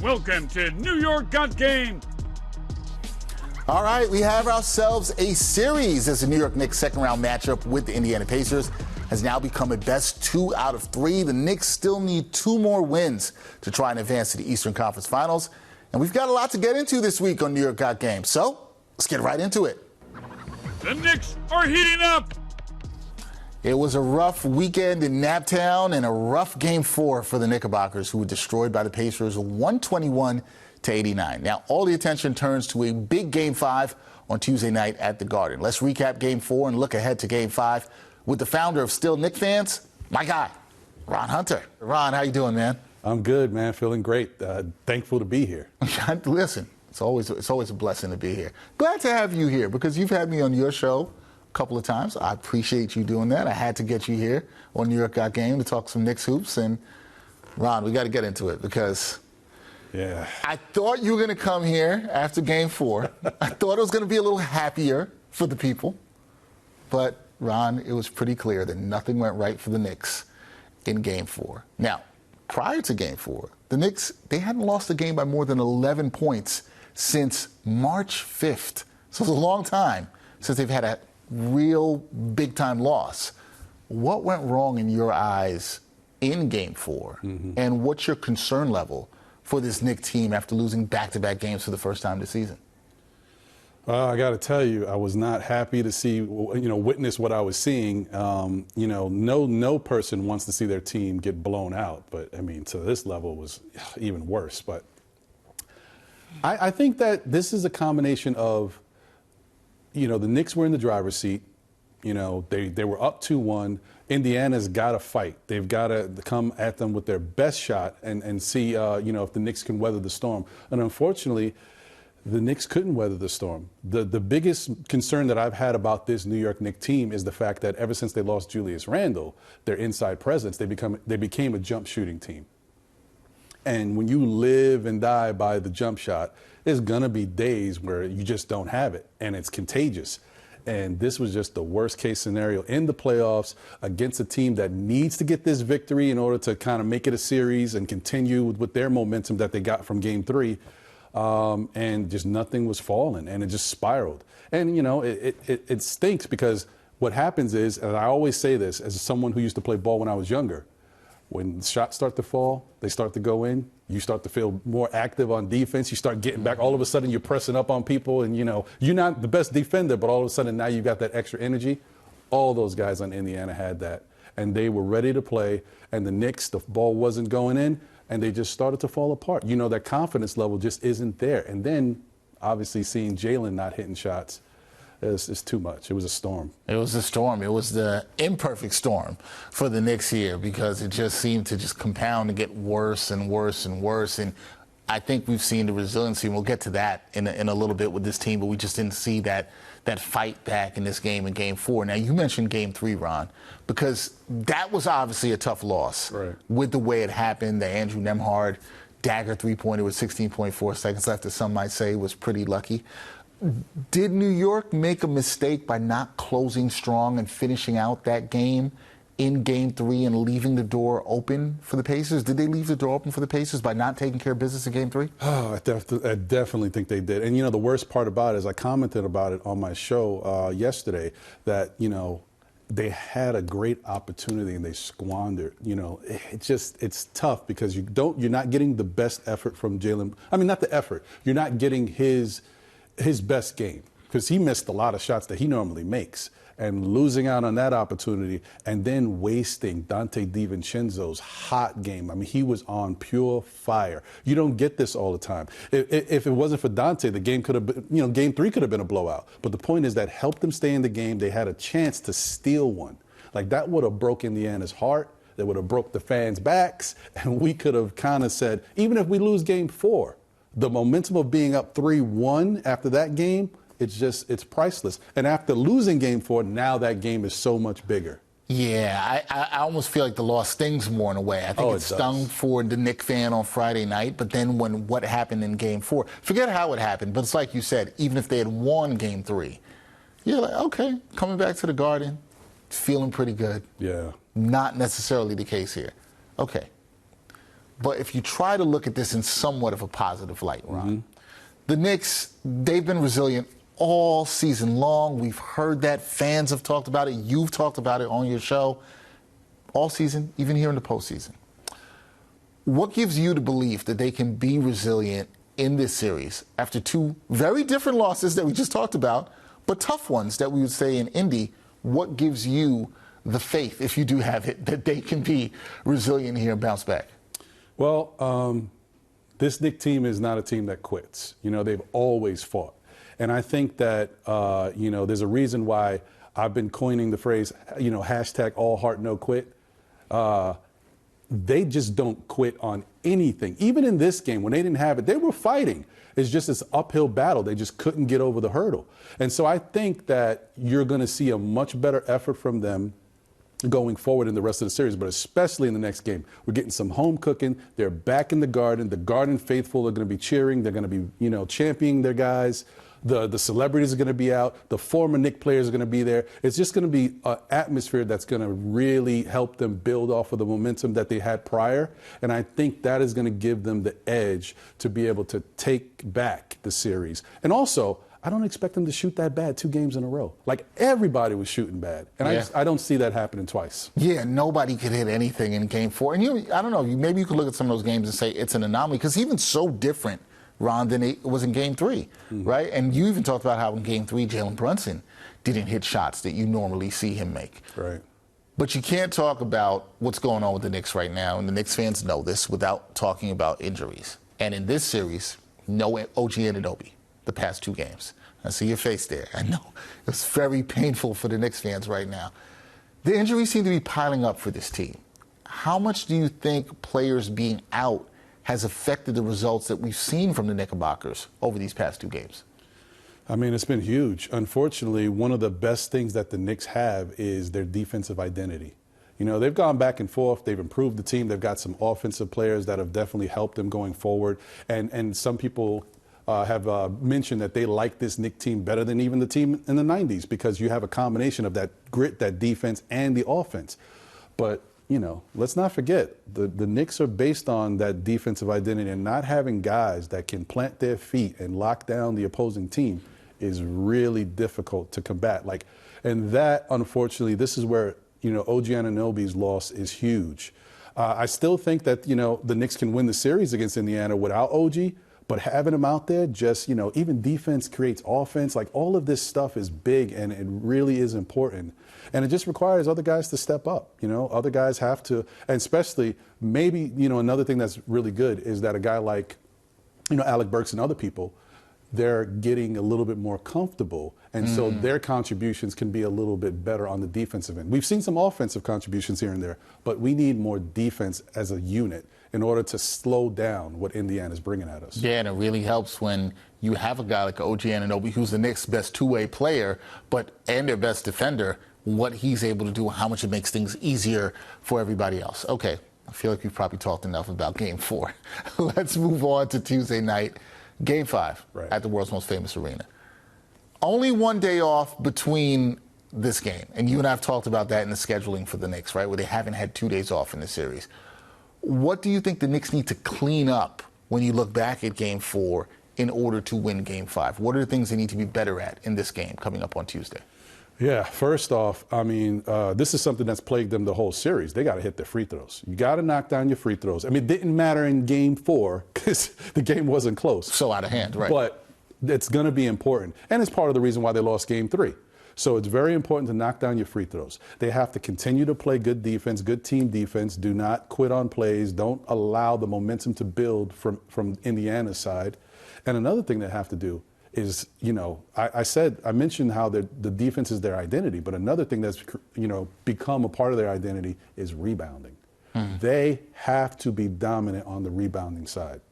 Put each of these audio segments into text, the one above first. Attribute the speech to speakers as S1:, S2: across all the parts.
S1: Welcome to New York Game.
S2: All right, we have ourselves a series as the New York Knicks second-round matchup with the Indiana Pacers has now become a best 2 out of 3. The Knicks still need 2 more wins to try and advance to the Eastern Conference Finals. And we've got a lot to get into this week on New York Game. So let's get right into it.
S1: The Knicks are heating up.
S2: It was a rough weekend in Naptown and a rough Game 4 for the Knickerbockers, who were destroyed by the Pacers 121-89. Now, all the attention turns to a big Game 5 on Tuesday night at the Garden. Let's recap Game 4 and look ahead to Game 5 with the founder of Still Knicks Fans, my guy, Ron Hunter. Ron, how you doing, man?
S3: I'm good, man. Feeling great. Thankful to be here.
S2: Listen, it's always a blessing to be here. Glad to have you here because you've had me on your show a couple of times. I appreciate you doing that. I had to get you here on New York Game to talk some Knicks hoops. And Ron, we got to get into it because I thought you were going to come here after Game 4. I thought it was going to be a little happier for the people. But Ron, it was pretty clear that nothing went right for the Knicks in Game 4. Now, prior to Game 4, the Knicks, they hadn't lost a game by more than 11 points since March 5th. So it's a long time since they've had a real big-time loss. What went wrong in your eyes in Game 4? And what's your concern level for this Knicks team after losing back-to-back games for the first time this season?
S3: I got to tell you, I was not happy to see, witness what I was seeing. No person wants to see their team get blown out. But, I mean, to this level was even worse. But I think that this is a combination of, the Knicks were in the driver's seat. They were up 2-1. Indiana's got to fight. They've got to come at them with their best shot and see, if the Knicks can weather the storm. And unfortunately, the Knicks couldn't weather the storm. The biggest concern that I've had about this New York Knicks team is the fact that ever since they lost Julius Randle, their inside presence, they became a jump shooting team. And when you live and die by the jump shot, there's going to be days where you just don't have it, and it's contagious. And this was just the worst case scenario in the playoffs against a team that needs to get this victory in order to kind of make it a series and continue with their momentum that they got from Game 3. And just nothing was falling, and it just spiraled. And, it stinks because what happens is, and I always say this as someone who used to play ball when I was younger, when shots start to fall, they start to go in, you start to feel more active on defense, you start getting back, all of a sudden you're pressing up on people, and, you're not the best defender, but all of a sudden now you've got that extra energy. All those guys on Indiana had that, and they were ready to play, and the Knicks, the ball wasn't going in, and they just started to fall apart. That confidence level just isn't there. And then, obviously, seeing Jaylen not hitting shots is too much. It was a storm. It was a storm.
S2: It was the imperfect storm for the Knicks here because it just seemed to just compound and get worse and worse and worse. And I think we've seen the resiliency, and we'll get to that in a little bit with this team, but we just didn't see that fight back in this game in Game 4. Now, you mentioned Game 3, Ron, because that was obviously a tough loss with the way it happened. The Andrew Nembhard dagger three-pointer with 16.4 seconds left, as some might say, was pretty lucky. Did New York make a mistake by not closing strong and finishing out that game in Game 3 and leaving the door open for the Pacers? Did they leave the door open for the Pacers by not taking care of business in Game 3?
S3: Oh, I definitely think they did. And, the worst part about it is I commented about it on my show yesterday that, they had a great opportunity and they squandered. It's tough because you're not getting the best effort from Jaylen. I mean, not the effort. You're not getting his best game because he missed a lot of shots that he normally makes, and losing out on that opportunity and then wasting Dante DiVincenzo's hot game. I mean, he was on pure fire. You don't get this all the time. If it wasn't for Dante, the game could have been, Game 3 could have been a blowout. But the point is that helped them stay in the game. They had a chance to steal one. Like, that would have broke Indiana's heart. That would have broke the fans' backs. And we could have kind of said, even if we lose Game 4, the momentum of being up 3-1 after that game, it's priceless. And after losing Game 4, now that game is so much bigger.
S2: Yeah, I almost feel like the loss stings more in a way. I think it stung for the Knicks fan on Friday night, but then what happened in Game 4, forget how it happened, but it's like you said, even if they had won Game 3, you're like, okay, coming back to the Garden, feeling pretty good.
S3: Yeah.
S2: Not necessarily the case here. Okay, But if you try to look at this in somewhat of a positive light, Ron, the Knicks, they've been resilient all season long. We've heard that. Fans have talked about it. You've talked about it on your show all season, even here in the postseason. What gives you the belief that they can be resilient in this series after two very different losses that we just talked about, but tough ones that we would say in Indy? What gives you the faith, if you do have it, that they can be resilient here and bounce back?
S3: Well, this Knicks team is not a team that quits. You know, they've always fought. And I think that, you know, there's a reason why I've been coining the phrase, you know, hashtag all heart, no quit. They just don't quit on anything. Even in this game, when they didn't have it, they were fighting. It's just this uphill battle. They just couldn't get over the hurdle. And so I think that you're going to see a much better effort from them going forward in the rest of the series, but especially in the next game. We're getting some home cooking. They're back in the Garden faithful are going to be cheering. They're going to be, you know, championing their guys. The celebrities are going to be out. The former Knicks players are going to be there. It's just going to be an atmosphere that's going to really help them build off of the momentum that they had prior. And I think that is going to give them the edge to be able to take back the series. And also, I don't expect them to shoot that bad 2 games in a row. Like, everybody was shooting bad. And I don't see that happening twice. Yeah, nobody could hit anything in Game 4. And I don't know, maybe you could look at some of those games and say it's an anomaly, because even so different, Ron, than it was in Game 3, right? And you even talked about how in Game 3, Jaylen Brunson didn't hit shots that you normally see him make. Right. But you can't talk about what's going on with the Knicks right now, and the Knicks fans know this, without talking about injuries. And in this series, no OG Anunoby the past 2 games. I see your face there. I know. It's very painful for the Knicks fans right now. The injuries seem to be piling up for this team. How much do you think players being out has affected the results that we've seen from the Knickerbockers over these past 2 games? I mean, it's been huge. Unfortunately, one of the best things that the Knicks have is their defensive identity. You know, they've gone back and forth. They've improved the team. They've got some offensive players that have definitely helped them going forward. And some people have mentioned that they like this Knicks team better than even the team in the 90s, because you have a combination of that grit, that defense, and the offense. But you know, let's not forget, the Knicks are based on that defensive identity, and not having guys that can plant their feet and lock down the opposing team is really difficult to combat. And that, unfortunately, this is where, you know, OG Anunoby's loss is huge. I still think that, you know, the Knicks can win the series against Indiana without OG, but having him out there, just, you know, even defense creates offense. Like, all of this stuff is big, and it really is important. And it just requires other guys to step up. You know, other guys have to, and especially maybe, you know, another thing that's really good is that a guy like, you know, Alec Burks and other people, they're getting a little bit more comfortable. And so their contributions can be a little bit better on the defensive end. We've seen some offensive contributions here and there, but we need more defense as a unit in order to slow down what Indiana's bringing at us. Yeah, and it really helps when you have a guy like OG Anunoby, who's the Knicks' best two-way player, and their best defender, what he's able to do, how much it makes things easier for everybody else. Okay, I feel like we've probably talked enough about Game 4. Let's move on to Tuesday night, Game 5, at the world's most famous arena. Only 1 day off between this game, and you and I have talked about that in the scheduling for the Knicks, right, where they haven't had 2 days off in the series. What do you think the Knicks need to clean up when you look back at Game 4 in order to win Game 5? What are the things they need to be better at in this game coming up on Tuesday? Yeah, first off, I mean, this is something that's plagued them the whole series. They got to hit their free throws. You got to knock down your free throws. I mean, it didn't matter in Game 4 because the game wasn't close. So out of hand, right. But it's going to be important. And it's part of the reason why they lost Game 3. So it's very important to knock down your free throws. They have to continue to play good defense, good team defense. Do not quit on plays. Don't allow the momentum to build from Indiana's side. And another thing they have to do is, you know, I mentioned how the defense is their identity, but another thing that's, you know, become a part of their identity is rebounding. They have to be dominant on the rebounding side.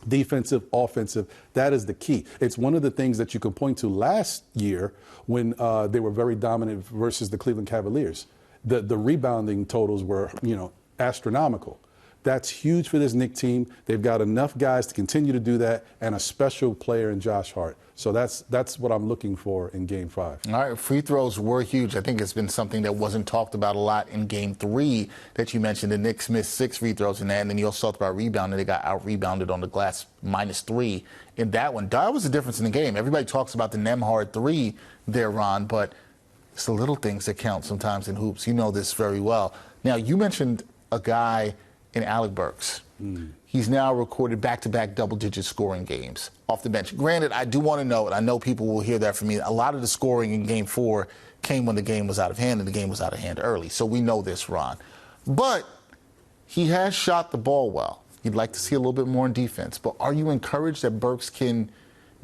S3: Defensive, offensive, that is the key. It's one of the things that you could point to last year when they were very dominant versus the Cleveland Cavaliers. The rebounding totals were, you know, astronomical. That's huge for this Knicks team. They've got enough guys to continue to do that, and a special player in Josh Hart. So that's what I'm looking for in Game 5.
S2: All right, free throws were huge. I think it's been something that wasn't talked about a lot in Game 3 that you mentioned. The Knicks missed 6 free throws in that, and then you also talked about rebounding. They got out-rebounded on the glass, -3 in that one. That was the difference in the game. Everybody talks about the Nembhard 3 there, Ron, but it's the little things that count sometimes in hoops. You know this very well. Now, you mentioned a guy in Alec Burks. He's now recorded back-to-back double-digit scoring games off the bench. Granted, I do want to note, I know people will hear that from me, a lot of the scoring in Game 4 came when the game was out of hand, and the game was out of hand early. So we know this, Ron. But he has shot the ball well. You'd like to see a little bit more in defense. But are you encouraged that Burks can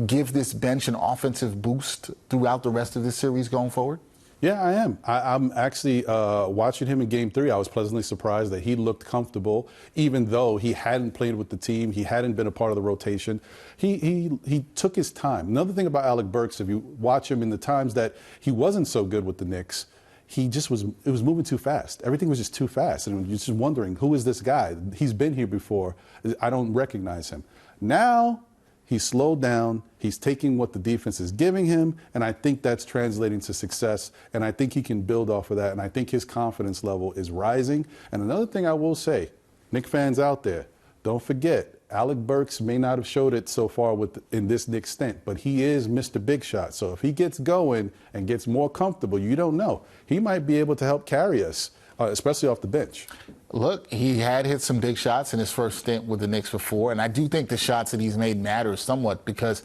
S2: give this bench an offensive boost throughout the rest of this series going forward?
S3: Yeah, I am. I'm actually watching him in Game 3. I was pleasantly surprised that he looked comfortable, even though he hadn't played with the team. He hadn't been a part of the rotation. He took his time. Another thing about Alec Burks, if you watch him in the times that he wasn't so good with the Knicks, it was moving too fast. Everything was just too fast. And you're just wondering, who is this guy? He's been here before. I don't recognize him. Now, he's slowed down. He's taking what the defense is giving him, and I think that's translating to success, and I think he can build off of that, and I think his confidence level is rising. And another thing I will say, Knicks fans out there, don't forget, Alec Burks may not have showed it so far in this Knicks stint, but he is Mr. Big Shot. So if he gets going and gets more comfortable, you don't know. He might be able to help carry us, especially off the bench.
S2: Look, he had hit some big shots in his first stint with the Knicks before, and I do think the shots that he's made matter somewhat because,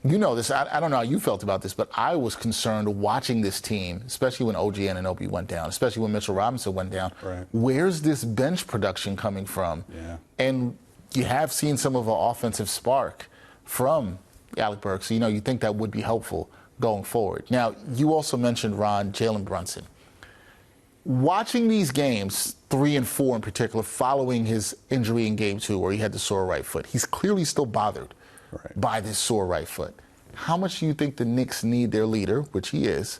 S2: you know this, I don't know how you felt about this, but I was concerned watching this team, especially when OG Anunoby went down, especially when Mitchell Robinson went down.
S3: Right.
S2: Where's this bench production coming from?
S3: Yeah.
S2: And you have seen some of an offensive spark from Alec Burks, so you think that would be helpful going forward. Now, you also mentioned, Ron, Jaylen Brunson. Watching these games, 3 and 4 in particular, following his injury in Game 2 where he had the sore right foot, he's clearly still bothered by this sore right foot. How much do you think the Knicks need their leader, which he is,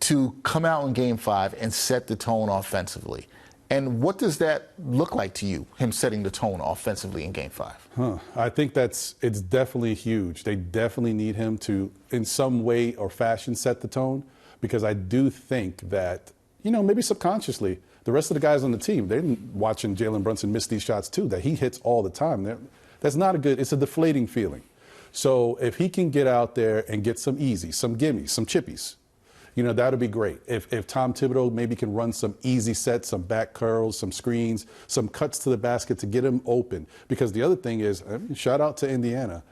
S2: to come out in Game 5 and set the tone offensively? And what does that look like to you, him setting the tone offensively in Game 5?
S3: I think it's definitely huge. They definitely need him to, in some way or fashion, set the tone, because I do think that, maybe subconsciously, the rest of the guys on the team, they're watching Jaylen Brunson miss these shots too, that he hits all the time. That's not it's a deflating feeling. So if he can get out there and get some easy, some gimmies, some chippies, that would be great. If Tom Thibodeau maybe can run some easy sets, some back curls, some screens, some cuts to the basket to get him open. Because the other thing is, shout out to Indiana.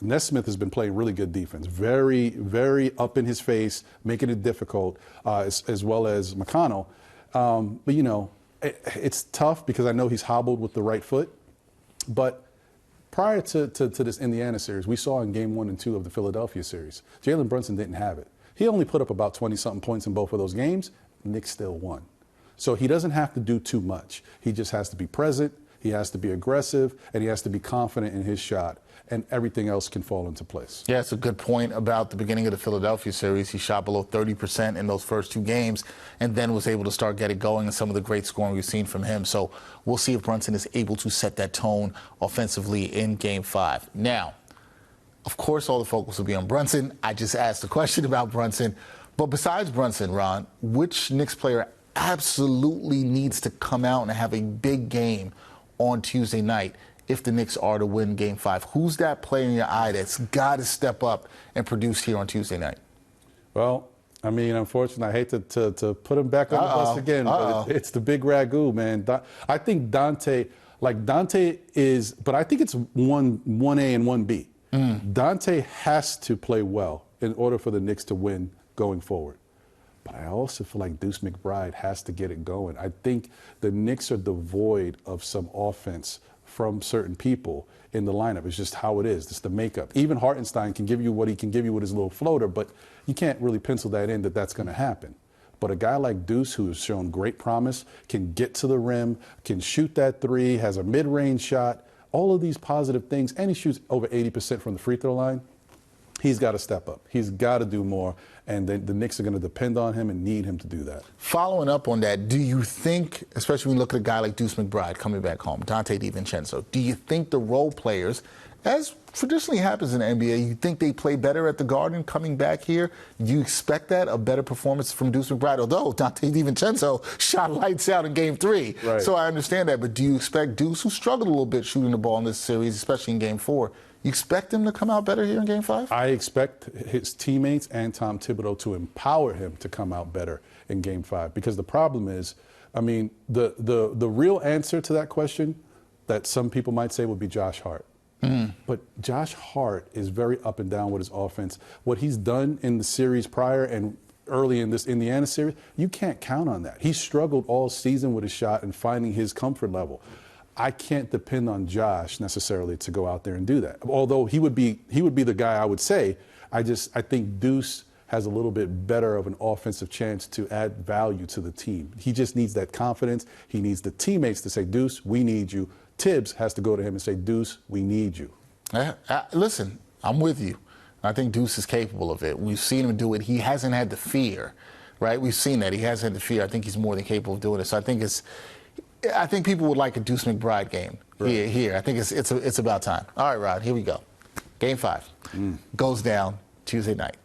S3: Nesmith has been playing really good defense, very, very up in his face, making it difficult, as well as McConnell. But it's tough because I know he's hobbled with the right foot. But prior to this Indiana series, we saw in Game 1 and 2 of the Philadelphia series, Jaylen Brunson didn't have it. He only put up about 20-something points in both of those games. Knicks still won. So he doesn't have to do too much. He just has to be present, he has to be aggressive, and he has to be confident in his shot, and everything else can fall into place.
S2: Yeah, it's a good point about the beginning of the Philadelphia series. He shot below 30% in those first 2 games and then was able to start getting going and some of the great scoring we've seen from him. So we'll see if Brunson is able to set that tone offensively in Game 5. Now, of course, all the focus will be on Brunson. I just asked a question about Brunson. But besides Brunson, Ron, which Knicks player absolutely needs to come out and have a big game on Tuesday night if the Knicks are to win Game 5? Who's that player in your eye that's got to step up and produce here on Tuesday night?
S3: Well, unfortunately, I hate to put him back on the bus again, but it's the big ragu, man. I think Dante is, but I think it's 1A and 1B. Dante has to play well in order for the Knicks to win going forward. But I also feel like Deuce McBride has to get it going. I think the Knicks are devoid of some offense from certain people in the lineup. It's just how it is. It's the makeup. Even Hartenstein can give you what he can give you with his little floater, but you can't really pencil that in that's going to happen. But a guy like Deuce, who has shown great promise, can get to the rim, can shoot that 3, has a mid-range shot, all of these positive things, and he shoots over 80% from the free throw line. He's got to step up. He's got to do more, and the Knicks are going to depend on him and need him to do that.
S2: Following up on that, do you think, especially when you look at a guy like Deuce McBride coming back home, Dante DiVincenzo, do you think the role players, as traditionally happens in the NBA, you think they play better at the Garden coming back here? Do you expect that, a better performance from Deuce McBride? Although Dante DiVincenzo shot lights out in Game 3,
S3: right.
S2: So I understand that. But do you expect Deuce, who struggled a little bit shooting the ball in this series, especially in Game 4, you expect him to come out better here in Game 5?
S3: I expect his teammates and Tom Thibodeau to empower him to come out better in Game 5. Because the problem is, I mean, the real answer to that question that some people might say would be Josh Hart. But Josh Hart is very up and down with his offense. What he's done in the series prior and early in this Indiana series, you can't count on that. He struggled all season with his shot and finding his comfort level. I can't depend on Josh necessarily to go out there and do that. Although he would be the guy I would say. I think Deuce has a little bit better of an offensive chance to add value to the team. He just needs that confidence. He needs the teammates to say, Deuce, we need you. Tibbs has to go to him and say, Deuce, we need you.
S2: Listen, I'm with you. I think Deuce is capable of it. We've seen him do it. He hasn't had the fear, right? We've seen that. He hasn't had the fear. I think he's more than capable of doing it. So I think people would like a Deuce McBride game here. I think it's about time. All right, Rod, here we go. Game 5 goes down Tuesday night.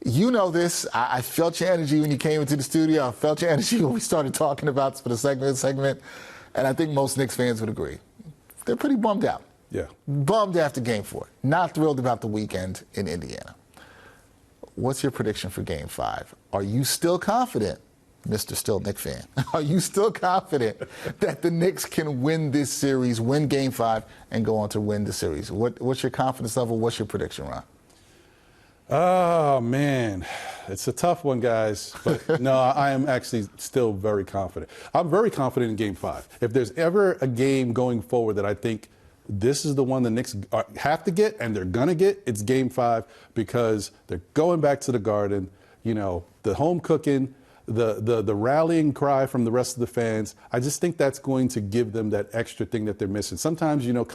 S2: You know this. I felt your energy when you came into the studio. I felt your energy when we started talking about this for the segment. And I think most Knicks fans would agree. They're pretty bummed out.
S3: Yeah.
S2: Bummed after Game 4. Not thrilled about the weekend in Indiana. What's your prediction for Game 5? Are you still confident, Mr. Still Knicks fan? Are you still confident that the Knicks can win this series, win Game 5, and go on to win the series? What's your confidence level? What's your prediction, Ron?
S3: Oh, man. It's a tough one, guys. But no, I am actually still very confident. I'm very confident in Game 5. If there's ever a game going forward that I think this is the one the Knicks have to get and they're going to get, it's Game 5 because they're going back to the Garden. You know, the home cooking, the rallying cry from the rest of the fans. I just think that's going to give them that extra thing that they're missing. Sometimes, you know,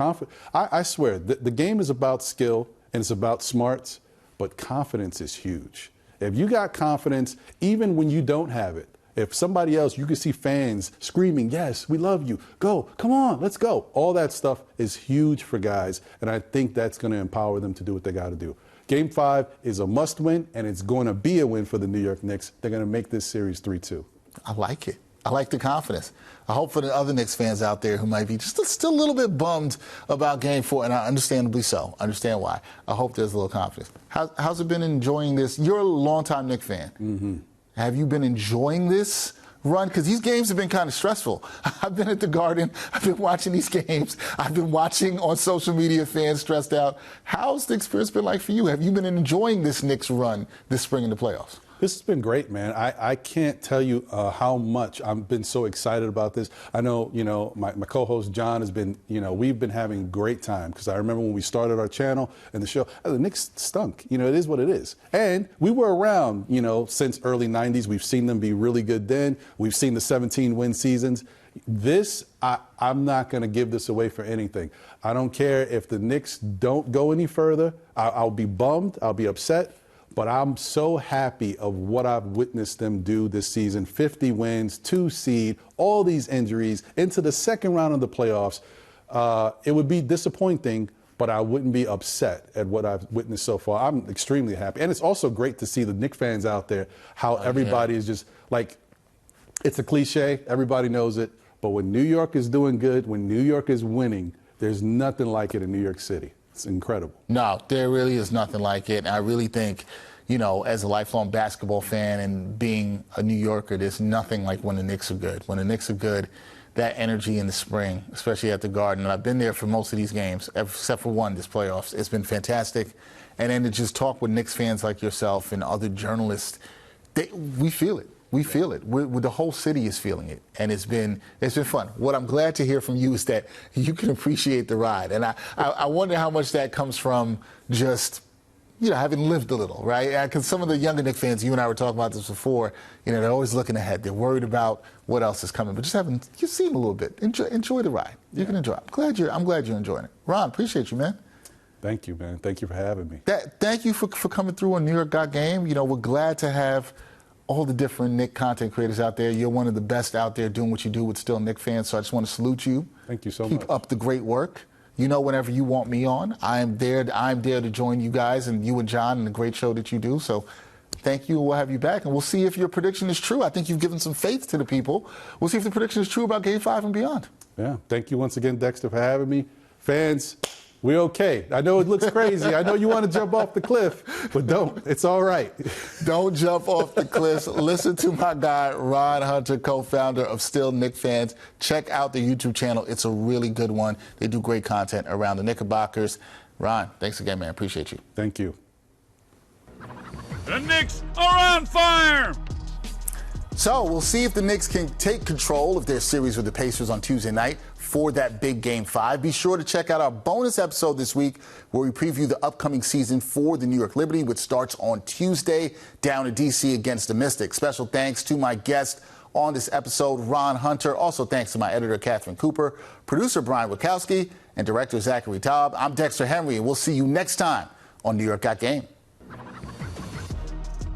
S3: I swear, the game is about skill and it's about smarts. But confidence is huge. If you got confidence, even when you don't have it, if somebody else, you can see fans screaming, yes, we love you, go, come on, let's go. All that stuff is huge for guys, and I think that's going to empower them to do what they got to do. Game 5 is a must win, and it's going to be a win for the New York Knicks. They're going to make this series 3-2.
S2: I like it. I like the confidence. I hope for the other Knicks fans out there who might be just still a little bit bummed about Game 4, and understandably so. I understand why. I hope there's a little confidence. How's it been enjoying this? You're a longtime Knicks fan. Mm-hmm. Have you been enjoying this run? Because these games have been kind of stressful. I've been at the Garden. I've been watching these games. I've been watching on social media fans stressed out. How's the experience been like for you? Have you been enjoying this Knicks run this spring in the playoffs?
S3: This has been great, man. I can't tell you how much I've been so excited about this. I know, you know, my co-host John has been, you know, we've been having a great time because I remember when we started our channel and the show, the Knicks stunk. You know, it is what it is. And we were around, you know, since early 90s. We've seen them be really good then. We've seen the 17-win seasons. This, I'm not going to give this away for anything. I don't care if the Knicks don't go any further. I'll be bummed. I'll be upset. But I'm so happy of what I've witnessed them do this season. 50 wins, 2 seed, all these injuries, into the second round of the playoffs. It would be disappointing, but I wouldn't be upset at what I've witnessed so far. I'm extremely happy. And it's also great to see the Knicks fans out there, how everybody is just like, it's a cliche, everybody knows it, but when New York is doing good, when New York is winning, there's nothing like it in New York City. It's incredible.
S2: No, there really is nothing like it. I really think, you know, as a lifelong basketball fan and being a New Yorker, there's nothing like when the Knicks are good. When the Knicks are good, that energy in the spring, especially at the Garden, and I've been there for most of these games, except for one, this playoffs. It's been fantastic. And then to just talk with Knicks fans like yourself and other journalists, we feel it. We feel it. The whole city is feeling it, and it's been fun. What I'm glad to hear from you is that you can appreciate the ride, and I wonder how much that comes from just, you know, having lived a little, right? Because some of the younger Knicks fans, you and I were talking about this before, you know, they're always looking ahead. They're worried about what else is coming, but you've seen a little bit. Enjoy the ride. You can enjoy it. I'm glad you're enjoying it. Ron, appreciate you, man.
S3: Thank you, man. Thank you for having me.
S2: Thank you for coming through on New York Got Game. You know, we're glad to have all the different Knicks content creators out there. You're one of the best out there doing what you do with still Knicks fans, so I just want to salute you.
S3: Thank you so much.
S2: Keep up the great work. You know, whenever you want me on, I'm there to join you guys and you and John and the great show that you do. So thank you. We'll have you back, and we'll see if your prediction is true. I think you've given some faith to the people. We'll see if the prediction is true about Game 5 and beyond.
S3: Yeah. Thank you once again, Dexter, for having me. Fans, we're okay. I know it looks crazy. I know you want to jump off the cliff, but don't. It's all right.
S2: Don't jump off the cliffs. Listen to my guy, Ron Hunter, co-founder of Still Knicks Fans. Check out the YouTube channel. It's a really good one. They do great content around the Knickerbockers. Ron, thanks again, man. Appreciate you.
S3: Thank you.
S1: The Knicks are on fire!
S2: So we'll see if the Knicks can take control of their series with the Pacers on Tuesday night for that big Game 5. Be sure to check out our bonus episode this week where we preview the upcoming season for the New York Liberty, which starts on Tuesday down in D.C. against the Mystics. Special thanks to my guest on this episode, Ron Hunter. Also thanks to my editor, Catherine Cooper, producer, Brian Wachowski, and director, Zachary Taub. I'm Dexter Henry, and we'll see you next time on New York Got Game.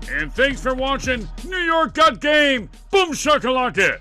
S1: And thanks for watching New York Got Game. Boom shakalaka!